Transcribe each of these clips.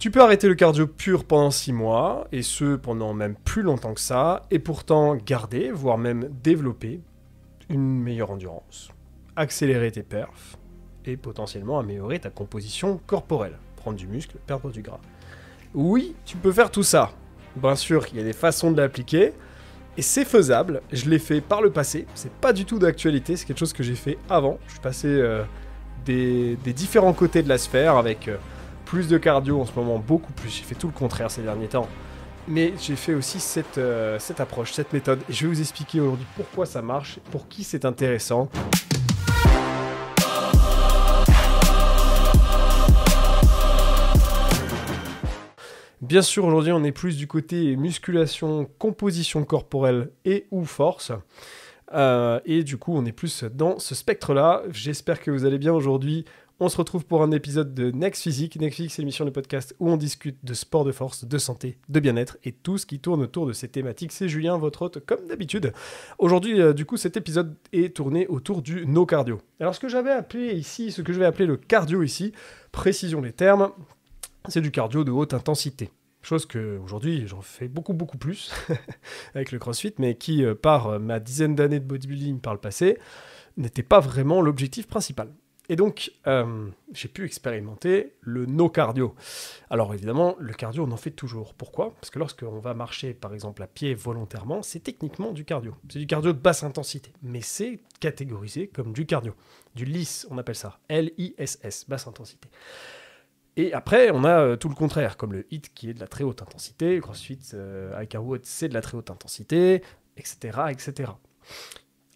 Tu peux arrêter le cardio pur pendant 6 mois, et ce pendant même plus longtemps que ça, et pourtant garder, voire même développer une meilleure endurance, accélérer tes perfs, et potentiellement améliorer ta composition corporelle, prendre du muscle, perdre du gras. Oui, tu peux faire tout ça. Bien sûr, il y a des façons de l'appliquer, et c'est faisable. Je l'ai fait par le passé, c'est pas du tout d'actualité, c'est quelque chose que j'ai fait avant. Je suis passé des différents côtés de la sphère avec plus de cardio en ce moment, beaucoup plus. J'ai fait tout le contraire ces derniers temps. Mais j'ai fait aussi cette approche, cette méthode. Et je vais vous expliquer aujourd'hui pourquoi ça marche, pour qui c'est intéressant. Bien sûr, aujourd'hui, on est plus du côté musculation, composition corporelle et ou force. Et du coup, on est plus dans ce spectre-là. J'espère que vous allez bien aujourd'hui. On se retrouve pour un épisode de Next Physique. Next Physique, c'est l'émission de podcast où on discute de sport de force, de santé, de bien-être et tout ce qui tourne autour de ces thématiques. C'est Julien, votre hôte, comme d'habitude. Aujourd'hui, du coup, cet épisode est tourné autour du no cardio. Alors, ce que je vais appeler le cardio ici, précision les termes, c'est du cardio de haute intensité. Chose que aujourd'hui j'en fais beaucoup plus avec le CrossFit, mais qui, par ma dizaine d'années de bodybuilding par le passé, n'était pas vraiment l'objectif principal. Et donc, j'ai pu expérimenter le no cardio. Alors évidemment, le cardio, on en fait toujours. Pourquoi ? Parce que lorsqu'on va marcher, par exemple, à pied volontairement, c'est techniquement du cardio. C'est du cardio de basse intensité, mais c'est catégorisé comme du cardio. Du LISS, on appelle ça. L-I-S-S, basse intensité. Et après, on a tout le contraire, comme le HIIT qui est de la très haute intensité, le CrossFit avec un WOD, c'est de la très haute intensité, etc., etc.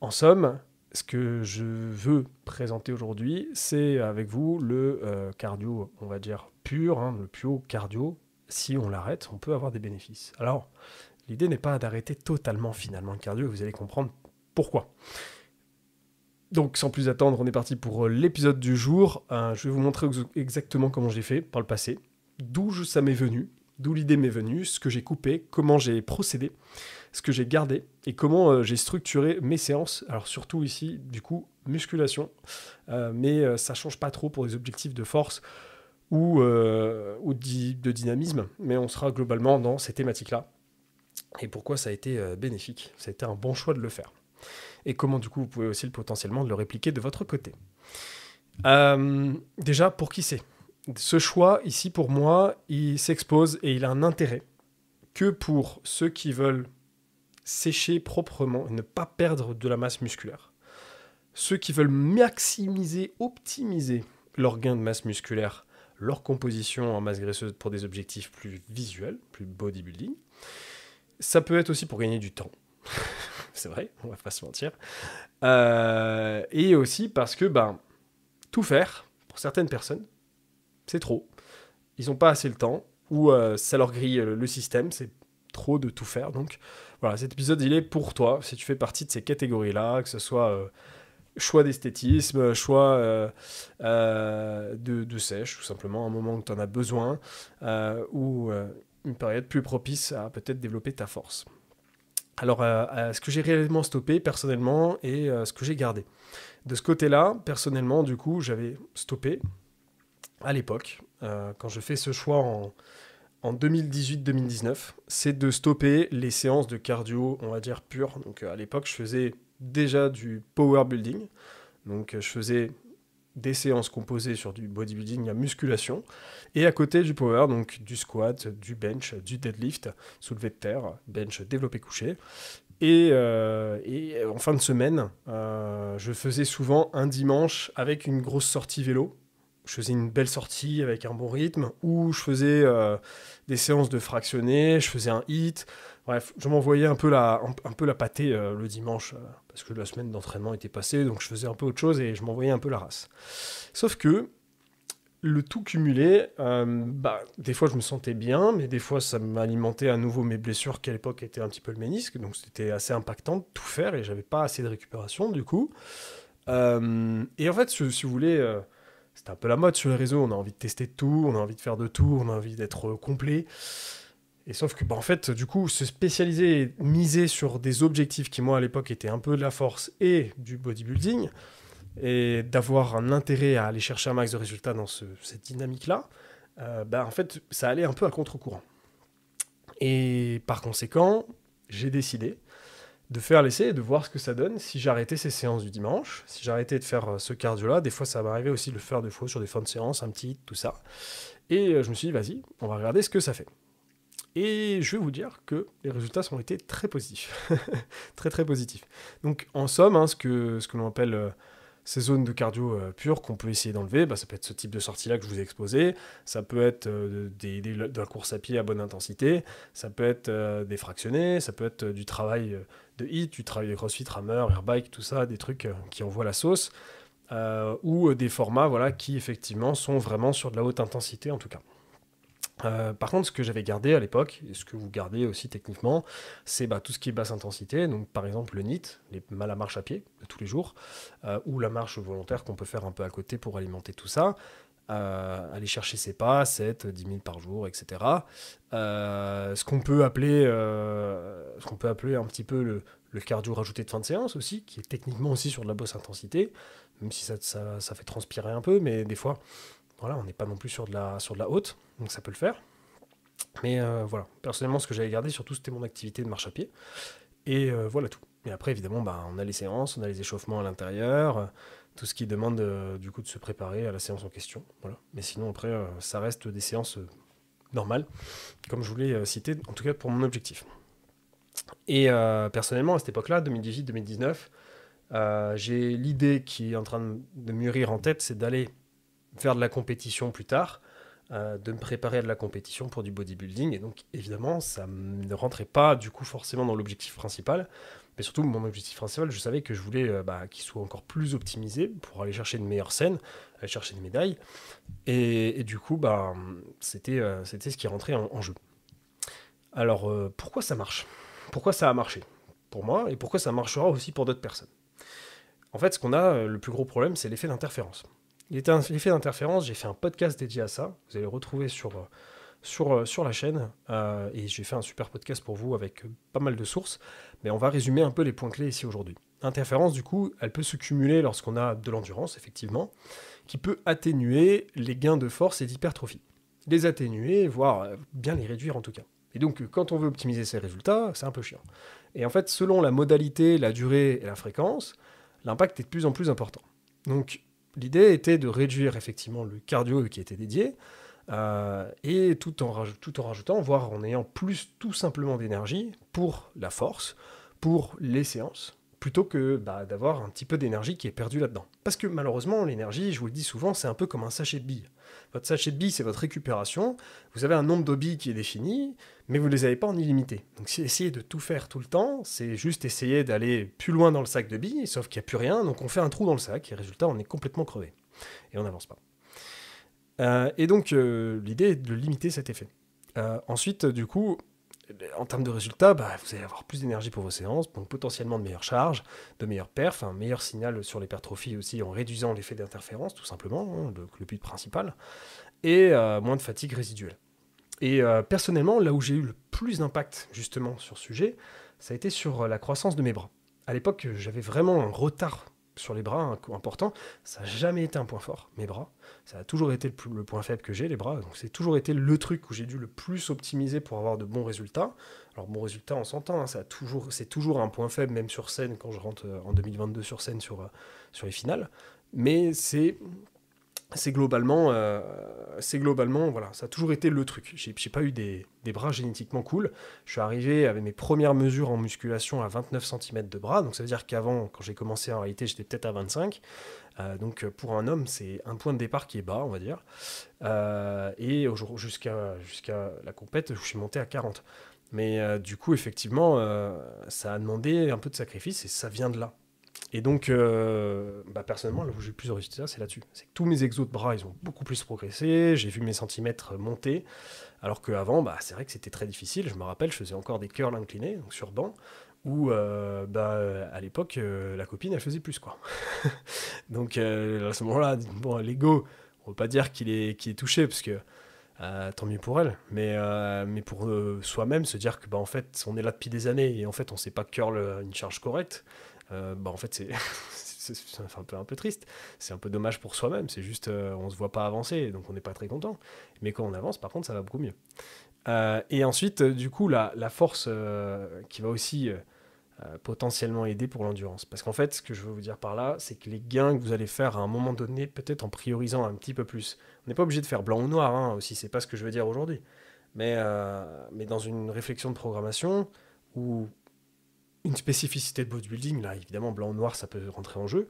En somme, ce que je veux présenter aujourd'hui, c'est avec vous le cardio, on va dire pur, le plus haut cardio. Si on l'arrête, on peut avoir des bénéfices. Alors, l'idée n'est pas d'arrêter totalement finalement le cardio, vous allez comprendre pourquoi. Donc, sans plus attendre, on est parti pour l'épisode du jour. Je vais vous montrer exactement comment j'ai fait par le passé, d'où ça m'est venu, d'où l'idée m'est venue, ce que j'ai coupé, comment j'ai procédé, ce que j'ai gardé et comment j'ai structuré mes séances. Alors, surtout ici, du coup, musculation, mais ça change pas trop pour des objectifs de force ou de dynamisme, mais on sera globalement dans ces thématiques-là. Et pourquoi ça a été bénéfique, ça a été un bon choix de le faire. Et comment du coup vous pouvez aussi potentiellement le répliquer de votre côté. Déjà, pour qui c'est ? Ce choix ici pour moi, il s'expose et il a un intérêt que pour ceux qui veulent sécher proprement et ne pas perdre de la masse musculaire. Ceux qui veulent maximiser, optimiser leur gain de masse musculaire, leur composition en masse graisseuse pour des objectifs plus visuels, plus bodybuilding. Ça peut être aussi pour gagner du temps. C'est vrai, on va pas se mentir. Et aussi parce que tout faire, pour certaines personnes, c'est trop. Ils n'ont pas assez le temps, ou ça leur grille le système, c'est trop de tout faire. Donc voilà, cet épisode, il est pour toi, si tu fais partie de ces catégories-là, que ce soit choix d'esthétisme, choix de sèche, tout simplement, un moment où tu en as besoin, ou une période plus propice à peut-être développer ta force. Alors, ce que j'ai réellement stoppé personnellement et ce que j'ai gardé. De ce côté-là, personnellement, du coup, j'avais stoppé à l'époque, quand je fais ce choix en 2018-2019, c'est de stopper les séances de cardio, on va dire, pures. Donc, à l'époque, je faisais déjà du power building. Donc, je faisais des séances composées sur du bodybuilding, la musculation, et à côté du power, donc du squat, du bench, du deadlift, soulevé de terre, bench développé couché. Et en fin de semaine, je faisais souvent un dimanche avec une grosse sortie vélo. Je faisais une belle sortie avec un bon rythme, où je faisais des séances de fractionnés, je faisais un HIIT. Bref, je m'envoyais un peu la pâtée le dimanche, parce que la semaine d'entraînement était passée, donc je faisais un peu autre chose et je m'envoyais un peu la race. Sauf que le tout cumulé, des fois je me sentais bien, mais des fois ça m'alimentait à nouveau mes blessures qui à l'époque étaient un petit peu le ménisque, donc c'était assez impactant de tout faire et j'avais pas assez de récupération du coup. Et en fait, si vous voulez, c'était un peu la mode sur les réseaux, on a envie de tester tout, on a envie de faire de tout, on a envie d'être complet. Et sauf que, en fait, du coup, se spécialiser et miser sur des objectifs qui, moi, à l'époque, étaient un peu de la force et du bodybuilding, et d'avoir un intérêt à aller chercher un max de résultats dans cette dynamique-là, en fait, ça allait un peu à contre-courant. Et par conséquent, j'ai décidé de faire l'essai et de voir ce que ça donne si j'arrêtais ces séances du dimanche, si j'arrêtais de faire ce cardio-là. Des fois, ça m'arrivait aussi de le faire des fois sur des fins de séance, un petit, tout ça. Et je me suis dit, vas-y, on va regarder ce que ça fait. Et je vais vous dire que les résultats ont été très positifs. Très très positifs. Donc en somme, hein, ce que l'on appelle ces zones de cardio pures qu'on peut essayer d'enlever, ça peut être ce type de sortie-là que je vous ai exposé, ça peut être de la course à pied à bonne intensité, ça peut être des fractionnés, ça peut être du travail de HIIT, du travail de crossfit, rameur, airbike, tout ça, des trucs qui envoient la sauce, ou des formats voilà, qui effectivement sont vraiment sur de la haute intensité en tout cas. Par contre, ce que j'avais gardé à l'époque, et ce que vous gardez aussi techniquement, c'est tout ce qui est basse intensité, donc par exemple le NEAT, la marche à pied de tous les jours, ou la marche volontaire qu'on peut faire un peu à côté pour alimenter tout ça, aller chercher ses pas, 7, 10 000 par jour, etc. Ce qu'on peut appeler un petit peu le cardio rajouté de fin de séance aussi, qui est techniquement aussi sur de la basse intensité, même si ça fait transpirer un peu, mais des fois... Voilà, on n'est pas non plus sur de la haute, donc ça peut le faire. Mais voilà, personnellement, ce que j'avais gardé surtout, c'était mon activité de marche à pied. Et voilà tout. Et après, évidemment, on a les séances, on a les échauffements à l'intérieur, tout ce qui demande du coup de se préparer à la séance en question. Voilà. Mais sinon, après, ça reste des séances normales, comme je vous l'ai cité, en tout cas pour mon objectif. Et personnellement, à cette époque-là, 2018-2019, j'ai l'idée qui est en train de mûrir en tête, c'est d'aller faire de la compétition plus tard, de me préparer à de la compétition pour du bodybuilding. Et donc, évidemment, ça ne rentrait pas, du coup, forcément dans l'objectif principal. Mais surtout, mon objectif principal, je savais que je voulais qu'il soit encore plus optimisé pour aller chercher une meilleure scène, aller chercher des médailles. Et du coup, c'était ce qui rentrait en jeu. Alors, pourquoi ça marche? Pourquoi ça a marché pour moi et pourquoi ça marchera aussi pour d'autres personnes? En fait, ce qu'on a, le plus gros problème, c'est l'effet d'interférence. L'effet d'interférence, j'ai fait un podcast dédié à ça. Vous allez le retrouver sur la chaîne. Et j'ai fait un super podcast pour vous avec pas mal de sources. Mais on va résumer un peu les points clés ici aujourd'hui. L'interférence, du coup, elle peut se cumuler lorsqu'on a de l'endurance, effectivement, qui peut atténuer les gains de force et d'hypertrophie. Les atténuer, voire bien les réduire en tout cas. Et donc, quand on veut optimiser ces résultats, c'est un peu chiant. Et en fait, selon la modalité, la durée et la fréquence, l'impact est de plus en plus important. Donc, l'idée était de réduire effectivement le cardio qui était dédié, et tout en rajoutant, voire en ayant plus tout simplement d'énergie pour la force, pour les séances, plutôt que d'avoir un petit peu d'énergie qui est perdue là-dedans. Parce que malheureusement, l'énergie, je vous le dis souvent, c'est un peu comme un sachet de billes. Votre sachet de billes, c'est votre récupération. Vous avez un nombre de billes qui est défini, mais vous ne les avez pas en illimité. Donc si essayer de tout faire tout le temps, c'est juste essayer d'aller plus loin dans le sac de billes, sauf qu'il n'y a plus rien, donc on fait un trou dans le sac, et résultat, on est complètement crevé. Et on n'avance pas. Et donc, l'idée est de limiter cet effet. Ensuite, du coup, en termes de résultats, vous allez avoir plus d'énergie pour vos séances, donc potentiellement de meilleures charges, de meilleures perfs, un meilleur signal sur l'hypertrophie aussi en réduisant l'effet d'interférence, tout simplement, hein, le but principal, et moins de fatigue résiduelle. Et personnellement, là où j'ai eu le plus d'impact justement sur ce sujet, ça a été sur la croissance de mes bras. À l'époque, j'avais vraiment un retard sur les bras important. Ça n'a jamais été un point fort, mes bras. Ça a toujours été le point faible que j'ai, les bras. Donc c'est toujours été le truc où j'ai dû le plus optimiser pour avoir de bons résultats. Alors bons résultats, on s'entend, hein, c'est toujours un point faible, même sur scène, quand je rentre en 2022 sur scène sur les finales. Mais c'est globalement, voilà, ça a toujours été le truc. J'ai pas eu des bras génétiquement cool. Je suis arrivé avec mes premières mesures en musculation à 29 cm de bras, donc ça veut dire qu'avant, quand j'ai commencé en réalité, j'étais peut-être à 25. Donc pour un homme, c'est un point de départ qui est bas, on va dire. Et jusqu'à la compète, je suis monté à 40. Mais du coup, effectivement, ça a demandé un peu de sacrifice et ça vient de là. Et donc, personnellement, là où j'ai eu plus de résultats, c'est là-dessus. C'est que tous mes exos de bras, ils ont beaucoup plus progressé. J'ai vu mes centimètres monter. Alors qu'avant, c'est vrai que c'était très difficile. Je me rappelle, je faisais encore des curls inclinés, donc sur banc, où à l'époque, la copine, elle faisait plus, quoi. Donc, à ce moment-là, bon, l'ego, on ne veut pas dire qu'il est touché, parce que tant mieux pour elle. Mais pour soi-même, se dire que, en fait, on est là depuis des années, et en fait, on ne sait pas curl une charge correcte. En fait, c'est un peu triste. C'est un peu dommage pour soi-même. C'est juste, on se voit pas avancer, donc on n'est pas très content. Mais quand on avance, par contre, ça va beaucoup mieux. Et ensuite, du coup, la force qui va aussi potentiellement aider pour l'endurance. Parce qu'en fait, ce que je veux vous dire par là, c'est que les gains que vous allez faire à un moment donné, peut-être en priorisant un petit peu plus. On n'est pas obligé de faire blanc ou noir, hein, aussi, c'est pas ce que je veux dire aujourd'hui. Mais dans une réflexion de programmation ou une spécificité de bodybuilding, là évidemment blanc ou noir ça peut rentrer en jeu,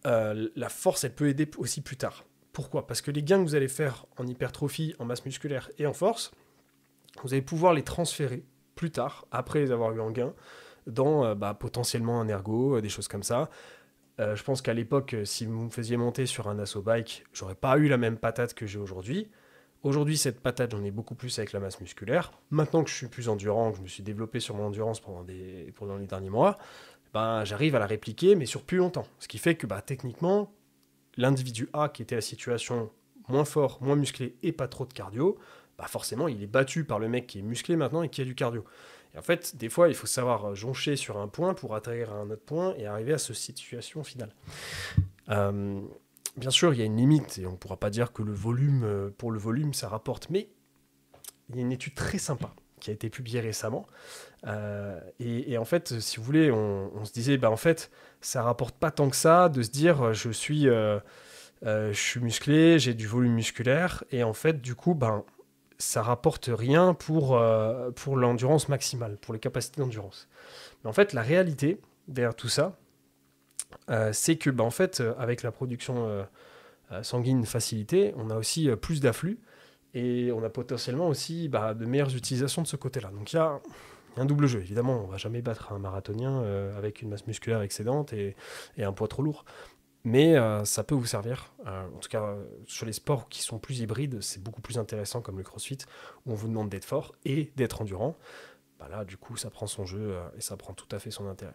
la force elle peut aider aussi plus tard. Pourquoi? Parce que les gains que vous allez faire en hypertrophie, en masse musculaire et en force, vous allez pouvoir les transférer plus tard, après les avoir eu en gain, dans potentiellement un ergo, des choses comme ça. Je pense qu'à l'époque, si vous me faisiez monter sur un assaut bike, j'aurais pas eu la même patate que j'ai aujourd'hui. Aujourd'hui, cette patate, j'en ai beaucoup plus avec la masse musculaire. Maintenant que je suis plus endurant, que je me suis développé sur mon endurance pendant les derniers mois, ben, j'arrive à la répliquer, mais sur plus longtemps. Ce qui fait que techniquement, l'individu A, qui était à la situation moins fort, moins musclé et pas trop de cardio, forcément, il est battu par le mec qui est musclé maintenant et qui a du cardio. Et en fait, des fois, il faut savoir joncher sur un point pour atterrir à un autre point et arriver à cette situation finale. Bien sûr, il y a une limite et on ne pourra pas dire que le volume, pour le volume, ça rapporte. Mais il y a une étude très sympa qui a été publiée récemment. Et en fait, si vous voulez, on se disait, en fait, ça rapporte pas tant que ça de se dire, je suis musclé, j'ai du volume musculaire. Et en fait, du coup, ça rapporte rien pour l'endurance maximale, pour les capacités d'endurance. Mais en fait, la réalité derrière tout ça, c'est que en fait, avec la production sanguine facilitée, on a aussi plus d'afflux et on a potentiellement aussi de meilleures utilisations de ce côté-là. Donc il y a un double jeu. Évidemment, on ne va jamais battre un marathonien avec une masse musculaire excédente et un poids trop lourd. Mais ça peut vous servir. En tout cas, sur les sports qui sont plus hybrides, c'est beaucoup plus intéressant comme le crossfit, où on vous demande d'être fort et d'être endurant. Là, du coup, ça prend son jeu et ça prend tout à fait son intérêt.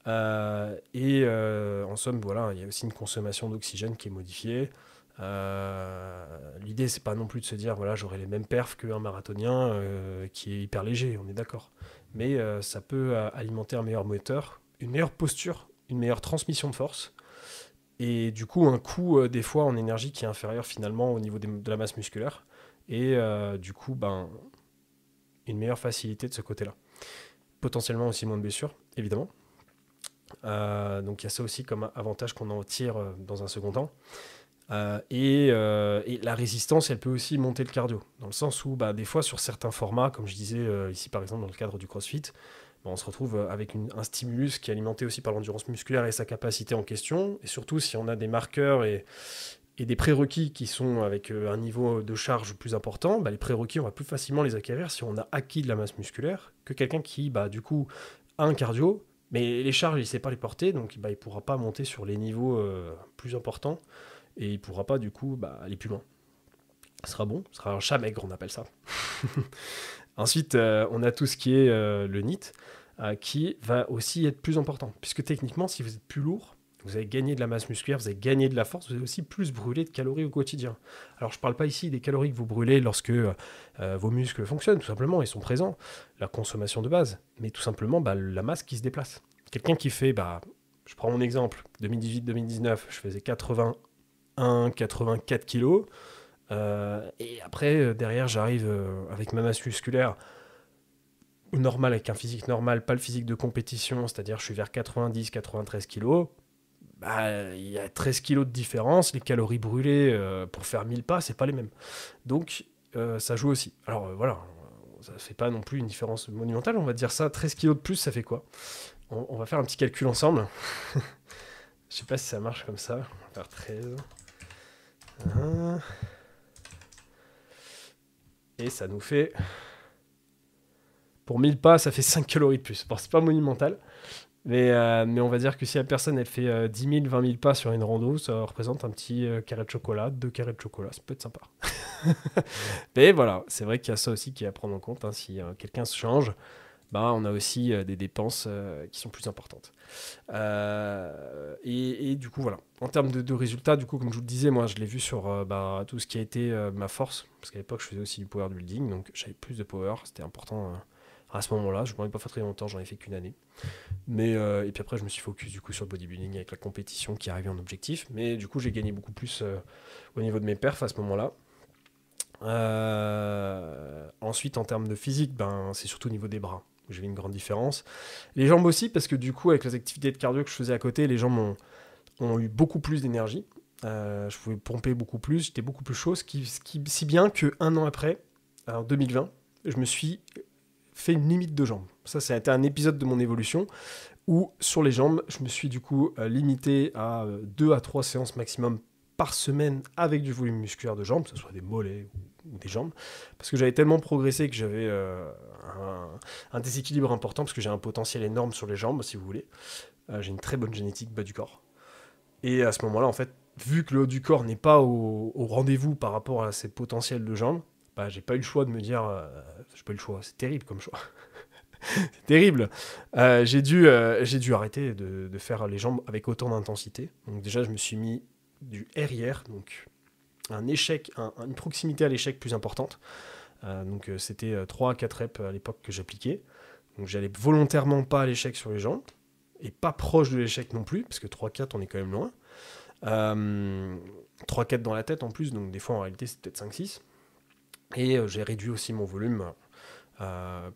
En somme, voilà, il y a aussi une consommation d'oxygène qui est modifiée. L'idée, c'est pas non plus de se dire, voilà, j'aurai les mêmes perfs qu'un marathonien qui est hyper léger, on est d'accord. Mais ça peut alimenter un meilleur moteur, une meilleure posture, une meilleure transmission de force. Et du coup, un coût des fois en énergie qui est inférieur finalement au niveau de la masse musculaire. Et du coup, une meilleure facilité de ce côté-là. Potentiellement aussi moins de blessures, évidemment. Donc il y a ça aussi comme avantage qu'on en tire dans un second temps. Et la résistance, elle peut aussi monter le cardio. Dans le sens où des fois sur certains formats, comme je disais ici par exemple dans le cadre du CrossFit, on se retrouve avec un stimulus qui est alimenté aussi par l'endurance musculaire et sa capacité en question. Et surtout si on a des marqueurs et des prérequis qui sont avec un niveau de charge plus important, les prérequis, on va plus facilement les acquérir si on a acquis de la masse musculaire que quelqu'un qui, du coup, a un cardio, mais les charges, il ne sait pas les porter, donc il ne pourra pas monter sur les niveaux plus importants et il ne pourra pas, du coup, aller plus loin. Ce sera bon, ce sera un chat maigre, on appelle ça. Ensuite, on a tout ce qui est le NEAT, qui va aussi être plus important, puisque techniquement, si vous êtes plus lourd, vous avez gagné de la masse musculaire, vous avez gagné de la force, vous avez aussi plus brûlé de calories au quotidien. Alors je ne parle pas ici des calories que vous brûlez lorsque vos muscles fonctionnent, tout simplement, ils sont présents, la consommation de base, mais tout simplement la masse qui se déplace. Quelqu'un qui fait, je prends mon exemple, 2018-2019, je faisais 81-84 kilos, et après, derrière, j'arrive avec ma masse musculaire normal, avec un physique normal, pas le physique de compétition, c'est-à-dire je suis vers 90-93 kilos, il y a 13 kilos de différence, les calories brûlées pour faire 1000 pas, c'est pas les mêmes. Donc ça joue aussi. Alors voilà, ça fait pas non plus une différence monumentale, on va dire ça, 13 kilos de plus, ça fait quoi? On va faire un petit calcul ensemble. Je sais pas si ça marche comme ça. On va faire 13. Et ça nous fait... Pour 1000 pas, ça fait 5 calories de plus. Bon, c'est pas monumental. Mais on va dire que si la personne elle fait 10 000, 20 000 pas sur une rando, ça représente un petit carré de chocolat, 2 carrés de chocolat, ça peut être sympa. Mais voilà, c'est vrai qu'il y a ça aussi qui est à prendre en compte. Hein. Si quelqu'un se change, on a aussi des dépenses qui sont plus importantes. Et du coup, voilà. En termes de résultats, du coup, comme je vous le disais, moi, je l'ai vu sur tout ce qui a été ma force. Parce qu'à l'époque, je faisais aussi du power building, donc j'avais plus de power. C'était important À ce moment-là, je n'en ai pas fait très longtemps, j'en ai fait qu'une année. Mais, et puis après, je me suis focus du coup sur le bodybuilding avec la compétition qui arrivait en objectif. Mais du coup, j'ai gagné beaucoup plus au niveau de mes perfs à ce moment-là. Ensuite, en termes de physique, c'est surtout au niveau des bras où j'ai vu une grande différence. Les jambes aussi, parce que du coup, avec les activités de cardio que je faisais à côté, les jambes ont eu beaucoup plus d'énergie. Je pouvais pomper beaucoup plus, j'étais beaucoup plus chaud, si bien qu'un an après, en 2020, je me suis fait une limite de jambes. Ça a été un épisode de mon évolution où, sur les jambes, je me suis du coup limité à 2 à 3 séances maximum par semaine avec du volume musculaire de jambes, que ce soit des mollets ou des jambes, parce que j'avais tellement progressé que j'avais un déséquilibre important, parce que j'ai un potentiel énorme sur les jambes, si vous voulez. J'ai une très bonne génétique bas du corps. Et à ce moment-là, en fait, vu que le haut du corps n'est pas au rendez-vous par rapport à ses potentiels de jambes, j'ai pas eu le choix de me dire... j'ai pas eu le choix, c'est terrible comme choix. C'est terrible. J'ai dû arrêter de faire les jambes avec autant d'intensité. Donc déjà, je me suis mis du RIR, donc une proximité à l'échec plus importante. Donc c'était 3 à 4 reps à l'époque que j'appliquais. Donc j'allais volontairement pas à l'échec sur les jambes, et pas proche de l'échec non plus, parce que 3-4, on est quand même loin. 3-4 dans la tête en plus, donc des fois en réalité c'est peut-être 5-6. Et j'ai réduit aussi mon volume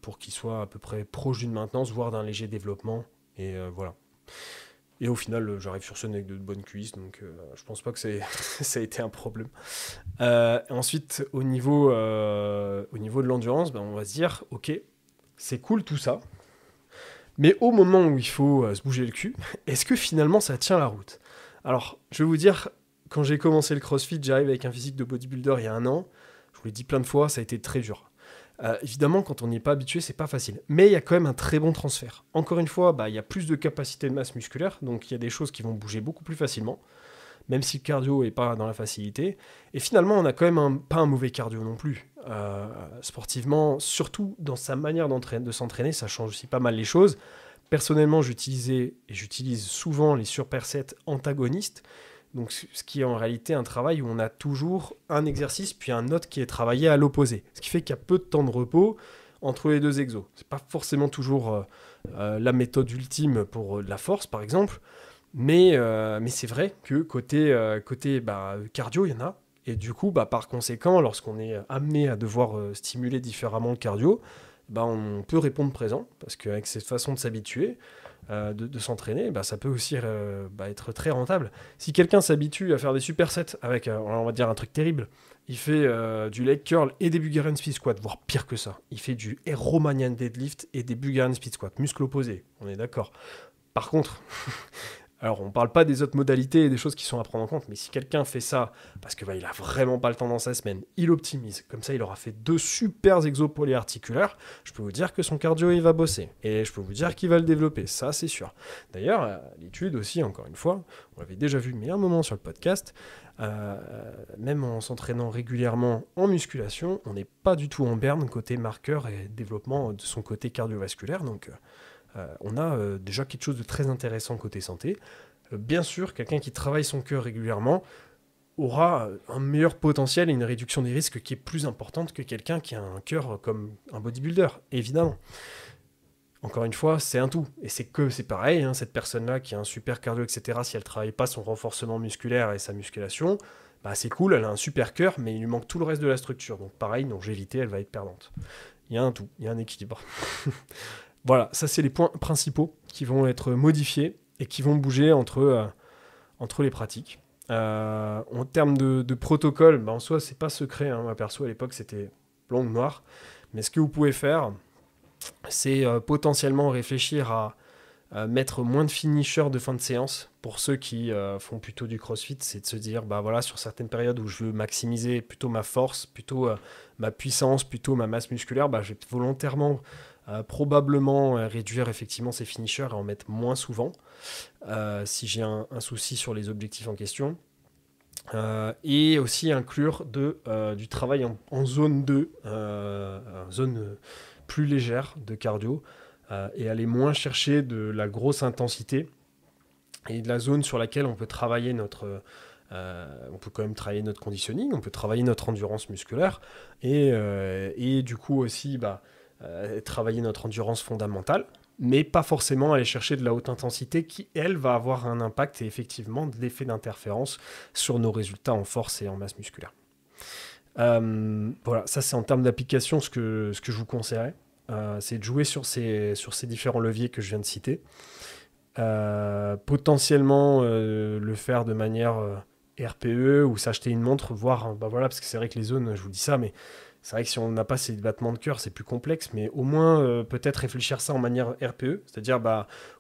pour qu'il soit à peu près proche d'une maintenance, voire d'un léger développement. Et voilà. Et au final, j'arrive sur scène avec de bonnes cuisses, donc je pense pas que ça a été un problème. Ensuite, au niveau de l'endurance, on va se dire, ok, c'est cool tout ça, mais au moment où il faut se bouger le cul, est-ce que finalement ça tient la route? Alors, je vais vous dire, quand j'ai commencé le CrossFit, j'arrive avec un physique de bodybuilder il y a un an. Je vous l'ai dit plein de fois, ça a été très dur. Évidemment, quand on n'y est pas habitué, c'est pas facile. Mais il y a quand même un très bon transfert. Encore une fois, il y a plus de capacité de masse musculaire, donc il y a des choses qui vont bouger beaucoup plus facilement, même si le cardio n'est pas dans la facilité. Et finalement, on n'a quand même pas un mauvais cardio non plus. Sportivement, surtout dans sa manière de s'entraîner, ça change aussi pas mal les choses. Personnellement, j'utilise souvent les supersets antagonistes, donc ce qui est en réalité un travail où on a toujours un exercice puis un autre qui est travaillé à l'opposé. Ce qui fait qu'il y a peu de temps de repos entre les deux exos. C'est pas forcément toujours la méthode ultime pour de la force, par exemple, mais c'est vrai que côté cardio, il y en a. Et du coup, par conséquent, lorsqu'on est amené à devoir stimuler différemment le cardio, on peut répondre présent, parce qu'avec cette façon de s'habituer, de s'entraîner, ça peut aussi être très rentable. Si quelqu'un s'habitue à faire des supersets avec, on va dire un truc terrible, il fait du leg curl et des Bulgarian split squat, voire pire que ça. Il fait du Romanian deadlift et des Bulgarian split squat, muscle opposé, on est d'accord. Par contre, alors on parle pas des autres modalités et des choses qui sont à prendre en compte, mais si quelqu'un fait ça parce que il a vraiment pas le temps dans sa semaine, il optimise, comme ça il aura fait 2 super exos polyarticulaires, je peux vous dire que son cardio il va bosser, et je peux vous dire qu'il va le développer, ça c'est sûr. D'ailleurs, l'étude aussi, encore une fois, on l'avait déjà vu mais un moment sur le podcast, même en s'entraînant régulièrement en musculation, on n'est pas du tout en berne côté marqueur et développement de son côté cardiovasculaire, donc... on a déjà quelque chose de très intéressant côté santé. Bien sûr, quelqu'un qui travaille son cœur régulièrement aura un meilleur potentiel et une réduction des risques qui est plus importante que quelqu'un qui a un cœur comme un bodybuilder, évidemment. Encore une fois, c'est un tout. Et c'est pareil, cette personne-là qui a un super cardio, etc., si elle ne travaille pas son renforcement musculaire et sa musculation, c'est cool, elle a un super cœur, mais il lui manque tout le reste de la structure. Donc pareil, longévité, elle va être perdante. Il y a un tout, il y a un équilibre. Voilà, ça c'est les points principaux qui vont être modifiés et qui vont bouger entre les pratiques. En termes de protocole, en soi c'est pas secret, ma perso à l'époque c'était blanc ou noir, mais ce que vous pouvez faire, c'est potentiellement réfléchir à mettre moins de finishers de fin de séance. Pour ceux qui font plutôt du crossfit, c'est de se dire, sur certaines périodes où je veux maximiser plutôt ma force, plutôt ma puissance, plutôt ma masse musculaire, je vais volontairement probablement réduire effectivement ces finishers et en mettre moins souvent si j'ai un souci sur les objectifs en question. Et aussi inclure du travail en zone 2, zone plus légère de cardio, et aller moins chercher de la grosse intensité et de la zone sur laquelle on peut travailler on peut quand même travailler notre conditioning, on peut travailler notre endurance musculaire et du coup aussi travailler notre endurance fondamentale, mais pas forcément aller chercher de la haute intensité qui, elle, va avoir un impact et effectivement de l'effet d'interférence sur nos résultats en force et en masse musculaire. Voilà, ça c'est en termes d'application ce que je vous conseillerais. C'est de jouer sur ces différents leviers que je viens de citer. Potentiellement le faire de manière RPE ou s'acheter une montre, voir, voilà, parce que c'est vrai que les zones, je vous dis ça, mais c'est vrai que si on n'a pas ces battements de cœur, c'est plus complexe, mais au moins peut-être réfléchir ça en manière RPE, c'est-à-dire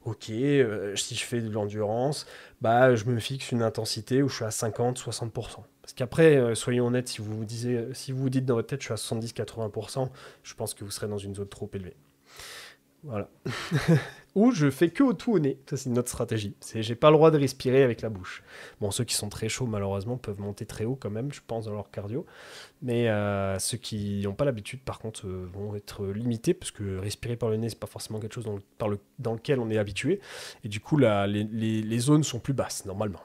ok, si je fais de l'endurance, je me fixe une intensité où je suis à 50-60%. Parce qu'après, soyons honnêtes, si vous vous dites dans votre tête je suis à 70-80%, je pense que vous serez dans une zone trop élevée. Voilà. Ou je fais que tout au nez. Ça, c'est une autre stratégie. J'ai pas le droit de respirer avec la bouche. Bon, ceux qui sont très chauds, malheureusement, peuvent monter très haut quand même, je pense, dans leur cardio. Mais ceux qui n'ont pas l'habitude, par contre, vont être limités parce que respirer par le nez, c'est pas forcément quelque chose dans lequel on est habitué. Et du coup, les zones sont plus basses, normalement.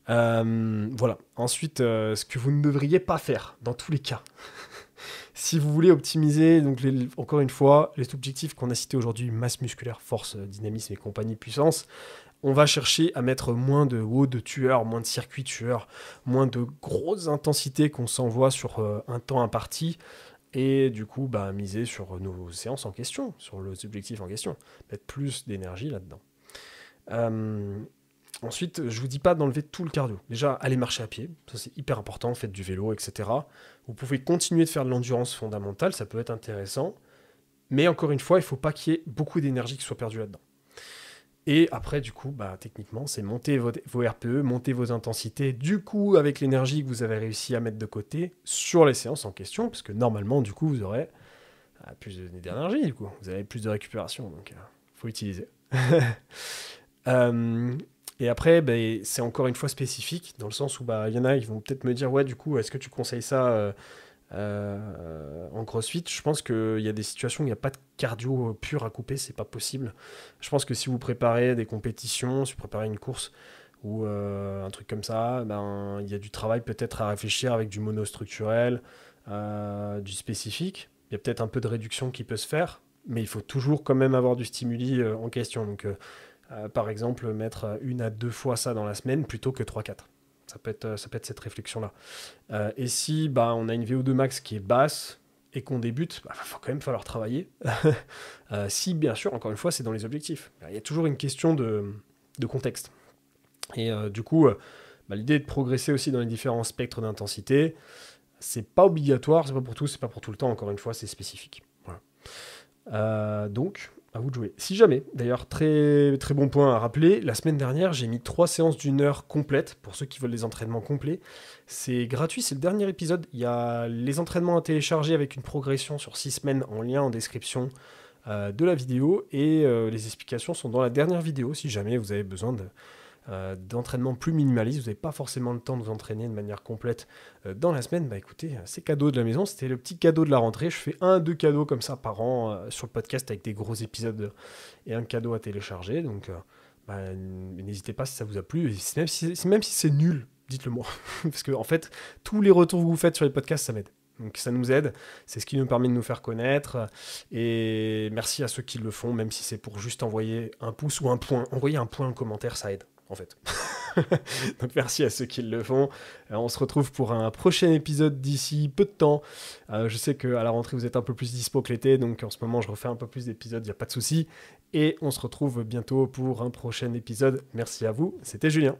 Voilà. Ensuite, ce que vous ne devriez pas faire, dans tous les cas. Si vous voulez optimiser, donc encore une fois, les objectifs qu'on a cités aujourd'hui, masse musculaire, force, dynamisme et compagnie, puissance, on va chercher à mettre moins de hauts de tueurs, moins de circuits tueurs, moins de grosses intensités qu'on s'envoie sur un temps imparti, et du coup, miser sur nos séances en question, sur les objectifs en question, mettre plus d'énergie là-dedans. Ensuite, je vous dis pas d'enlever tout le cardio. Déjà, allez marcher à pied, ça c'est hyper important, faites du vélo, etc. Vous pouvez continuer de faire de l'endurance fondamentale, ça peut être intéressant. Mais encore une fois, il ne faut pas qu'il y ait beaucoup d'énergie qui soit perdue là-dedans. Et après, du coup, techniquement, c'est monter vos RPE, monter vos intensités, du coup, avec l'énergie que vous avez réussi à mettre de côté sur les séances en question, parce que normalement, du coup, vous aurez plus d'énergie, du coup. Vous avez plus de récupération, donc il faut utiliser. Et après, c'est encore une fois spécifique, dans le sens où il y en a qui vont peut-être me dire « Ouais, du coup, est-ce que tu conseilles ça en crossfit ?» Je pense qu'il y a des situations où il n'y a pas de cardio pur à couper, c'est pas possible. Je pense que si vous préparez des compétitions, si vous préparez une course ou un truc comme ça, il y a du travail peut-être à réfléchir avec du monostructurel, du spécifique. Il y a peut-être un peu de réduction qui peut se faire, mais il faut toujours quand même avoir du stimuli en question. Donc, par exemple, mettre 1 à 2 fois ça dans la semaine plutôt que 3-4. Ça peut être cette réflexion-là. Et si on a une VO2 max qui est basse et qu'on débute, il va quand même falloir travailler. Si, bien sûr, encore une fois, c'est dans les objectifs. Il y a toujours une question de contexte. Et du coup, l'idée est de progresser aussi dans les différents spectres d'intensité. C'est pas obligatoire, c'est pas pour tout, c'est pas pour tout le temps. Encore une fois, c'est spécifique. Voilà. Donc, à vous de jouer. Si jamais, d'ailleurs, très, très bon point à rappeler, la semaine dernière, j'ai mis 3 séances d'1 heure complètes, pour ceux qui veulent des entraînements complets. C'est gratuit, c'est le dernier épisode. Il y a les entraînements à télécharger avec une progression sur 6 semaines en lien en description de la vidéo, et les explications sont dans la dernière vidéo, si jamais vous avez besoin d'entraînement plus minimaliste, vous n'avez pas forcément le temps de vous entraîner de manière complète dans la semaine, écoutez, c'est cadeau de la maison, c'était le petit cadeau de la rentrée. Je fais 1-2 cadeaux comme ça par an sur le podcast avec des gros épisodes et un cadeau à télécharger, donc n'hésitez pas si ça vous a plu, et même si c'est nul, dites-le moi, parce que en fait, tous les retours que vous faites sur les podcasts, ça m'aide. Donc ça nous aide, c'est ce qui nous permet de nous faire connaître, et merci à ceux qui le font, même si c'est pour juste envoyer un pouce ou un point. Envoyer un point en commentaire, ça aide, en fait. Donc merci à ceux qui le font. On se retrouve pour un prochain épisode d'ici peu de temps. Je sais qu'à la rentrée, vous êtes un peu plus dispo que l'été, donc en ce moment, je refais un peu plus d'épisodes, il n'y a pas de souci. Et on se retrouve bientôt pour un prochain épisode. Merci à vous, c'était Julien.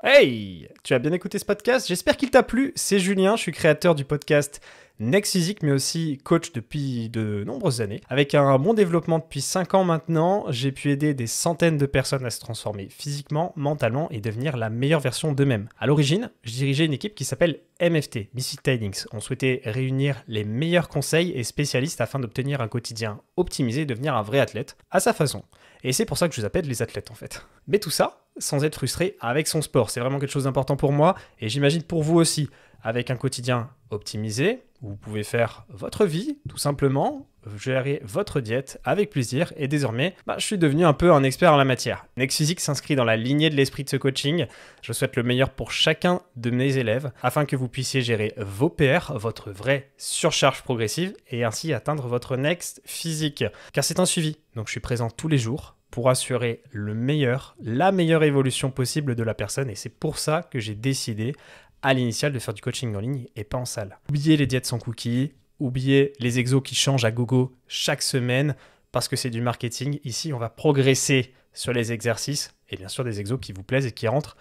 Hey! Tu as bien écouté ce podcast? J'espère qu'il t'a plu. C'est Julien, je suis créateur du podcast Next Physique, mais aussi coach depuis de nombreuses années. Avec un bon développement depuis 5 ans maintenant, j'ai pu aider des centaines de personnes à se transformer physiquement, mentalement et devenir la meilleure version d'eux-mêmes. À l'origine, je dirigeais une équipe qui s'appelle MFT, Misfit Tidings. On souhaitait réunir les meilleurs conseils et spécialistes afin d'obtenir un quotidien optimisé et devenir un vrai athlète à sa façon. Et c'est pour ça que je vous appelle les athlètes en fait. Mais tout ça sans être frustré avec son sport. C'est vraiment quelque chose d'important pour moi et j'imagine pour vous aussi. Avec un quotidien optimisé, Vous pouvez faire votre vie, tout simplement, gérer votre diète avec plaisir. Et désormais, je suis devenu un peu un expert en la matière. Next Physique s'inscrit dans la lignée de l'esprit de ce coaching. Je souhaite le meilleur pour chacun de mes élèves afin que vous puissiez gérer vos PR, votre vraie surcharge progressive et ainsi atteindre votre Next Physique. Car c'est un suivi, donc je suis présent tous les jours pour assurer la meilleure évolution possible de la personne. Et c'est pour ça que j'ai décidé à l'initial de faire du coaching en ligne et pas en salle. Oubliez les diètes sans cookies, oubliez les exos qui changent à gogo chaque semaine parce que c'est du marketing. Ici, on va progresser sur les exercices et bien sûr des exos qui vous plaisent et qui rentrent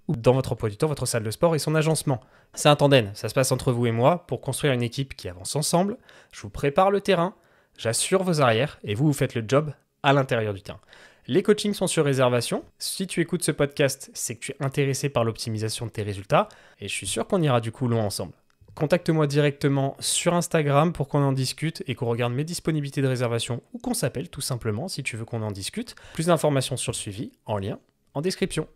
dans votre emploi du temps, votre salle de sport et son agencement. C'est un tandem, ça se passe entre vous et moi pour construire une équipe qui avance ensemble. Je vous prépare le terrain, j'assure vos arrières et vous faites le job à l'intérieur du terrain. Les coachings sont sur réservation. Si tu écoutes ce podcast, c'est que tu es intéressé par l'optimisation de tes résultats et je suis sûr qu'on ira du coup loin ensemble. Contacte-moi directement sur Instagram pour qu'on en discute et qu'on regarde mes disponibilités de réservation ou qu'on s'appelle tout simplement si tu veux qu'on en discute. Plus d'informations sur le suivi en lien en description.